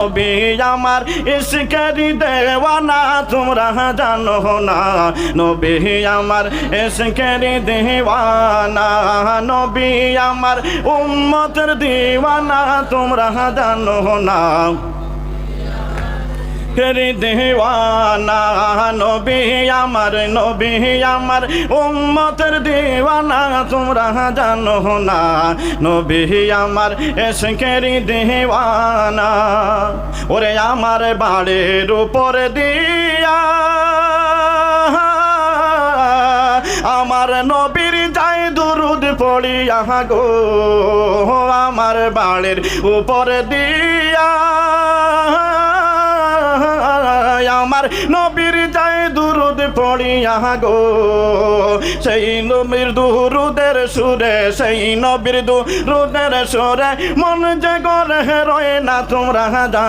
নবী আমার ইশকের দেওয়ানা তোমরা জানো না, নবী আমার ইশকের দেওয়ানা, নবী আমার উম্মতের দিওয়ানা তোমরা জানো না, দেওয়ানা নবী আমার উম্মতের দিওয়ানা তোমরা জানো না, নবী আমার ইশকের দিওয়ানা। ওরে আমার বাড়ির উপর দিয়া আমার নবীর যাই দুরুদ পড়িয়া গো, আমার বাড়ির উপর দিয়া আমার নবীর যায় দুরুদ পড়িয়া গো, সেই নবীর দুরুদের সুরে, সেই নবীর দুরুদের সুরে মন যে গরে রয় না তোমরা জানো।